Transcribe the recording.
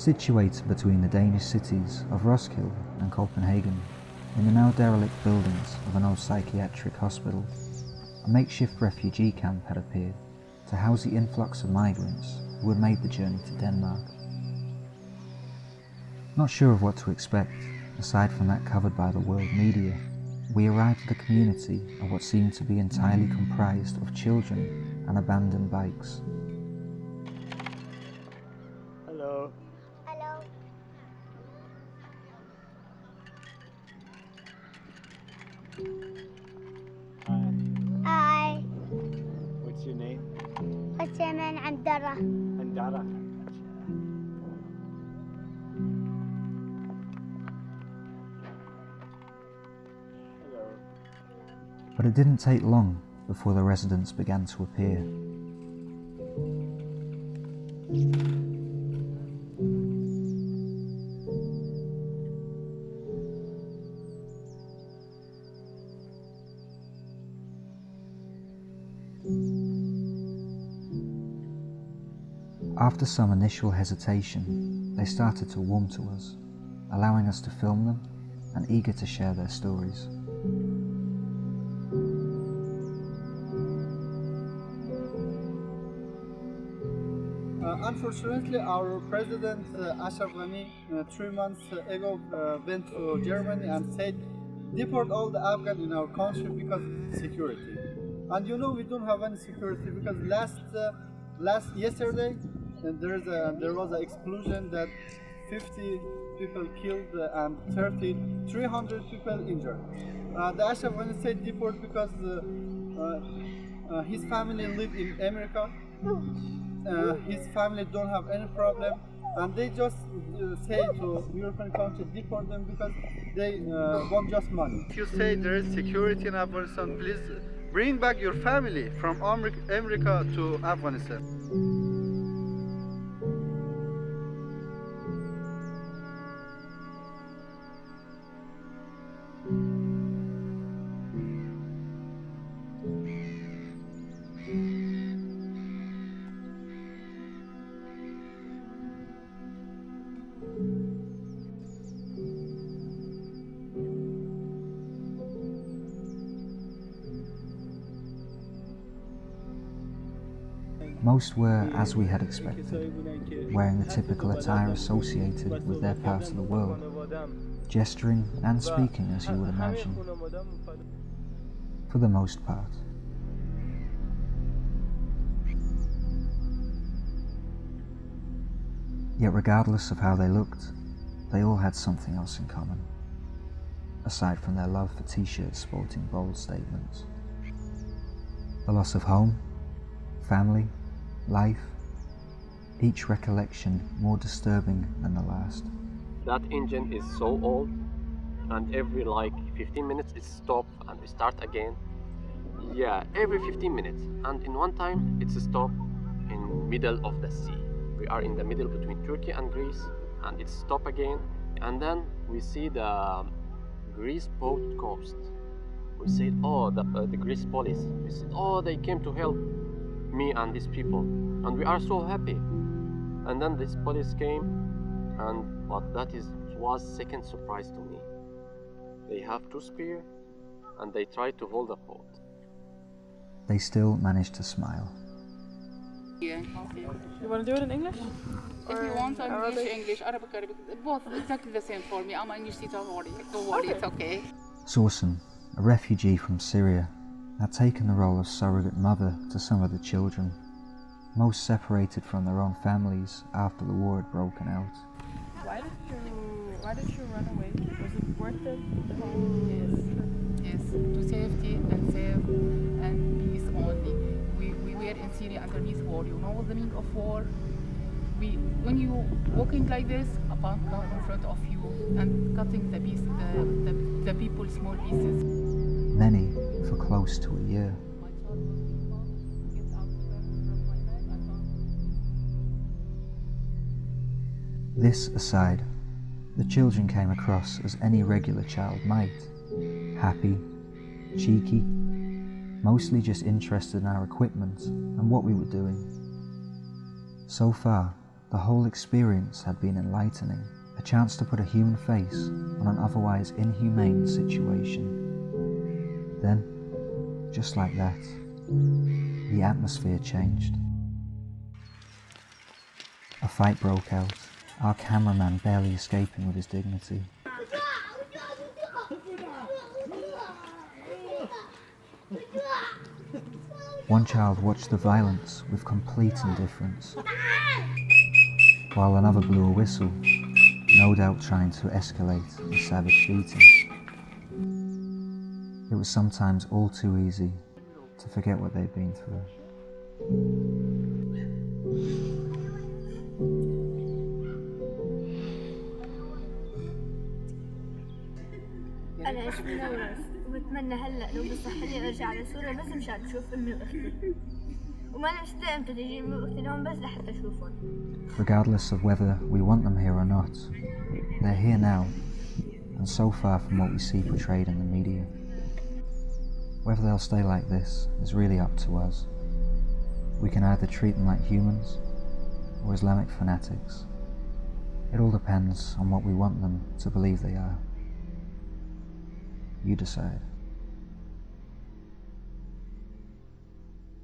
Situated between the Danish cities of Roskilde and Copenhagen, in the now derelict buildings of an old psychiatric hospital, a makeshift refugee camp had appeared to house the influx of migrants who had made the journey to Denmark. Not sure of what to expect, aside from that covered by the world media, we arrived at a community of what seemed to be entirely comprised of children and abandoned bikes. Hello. Hello. Hi. Hi. What's your name? اسمي عندرة. Andara. Hello. But it didn't take long before the residents began to appear. After some initial hesitation, they started to warm to us, allowing us to film them and eager to share their stories. Unfortunately, our president Ashraf Ghani 3 months ago went to Germany and said, deport all the Afghans in our country because of security. And you know we don't have any security because yesterday there was an explosion that 50 people killed and 300 people injured. The Ashraf Ghani said deport because his family live in America. His family don't have any problem, and they just say to European countries deport them because they want just money. If you say there is security in Afghanistan, please bring back your family from America to Afghanistan. Most were, as we had expected, wearing the typical attire associated with their part of the world, gesturing and speaking as you would imagine, for the most part. Yet regardless of how they looked, they all had something else in common, aside from their love for t-shirts sporting bold statements. The loss of home, family, life, each recollection more disturbing than the last. That engine is so old, and every 15 minutes it stops and we start again. Yeah, every 15 minutes, and in one time it's stopped in middle of the sea. We are in the middle between Turkey and Greece, and it stopped again, and then we see the Greece boat coast. We said, oh, the Greece police. We said, oh, they came to help me and these people, and we are so happy. And then this police came, but was second surprise to me. They have 2 spears and they try to hold the boat. They still managed to smile. Yeah. You want to do it in English? If you want, English, Arabic, both exactly the same for me. I'm an English teacher, don't worry, it's okay. Sorsen, a refugee from Syria, had taken the role of surrogate mother to some of the children, most separated from their own families after the war had broken out. Why did you run away? Was it worth it? Yes, to safety and save and peace only. We were in Syria underneath war. You know the meaning of war? When you walking like this, a bomb comes in front of you and cutting the people small pieces. Many for close to a year. This aside, the children came across as any regular child might. Happy, cheeky, mostly just interested in our equipment and what we were doing. So far, The whole experience had been enlightening, a chance to put a human face on an otherwise inhumane situation. Then, just like that, the atmosphere changed. A fight broke out, our cameraman barely escaping with his dignity. One child watched the violence with complete indifference, while another blew a whistle, no doubt trying to escalate the savage beating. It was sometimes all too easy to forget what they'd been through. أنا اسمي نورس وبتمنى هلأ لو بصحني أرجع لسوريا بس مشان أشوف أمي وأختي وما أنا مشتاقة إمتى تجي أمي وأختي لهون بس لحتى أشوفهم. Regardless of whether we want them here or not, they're here now, and so far from what we see portrayed in the media. Whether they'll stay like this is really up to us. We can either treat them like humans or Islamic fanatics. It all depends on what we want them to believe they are. You decide.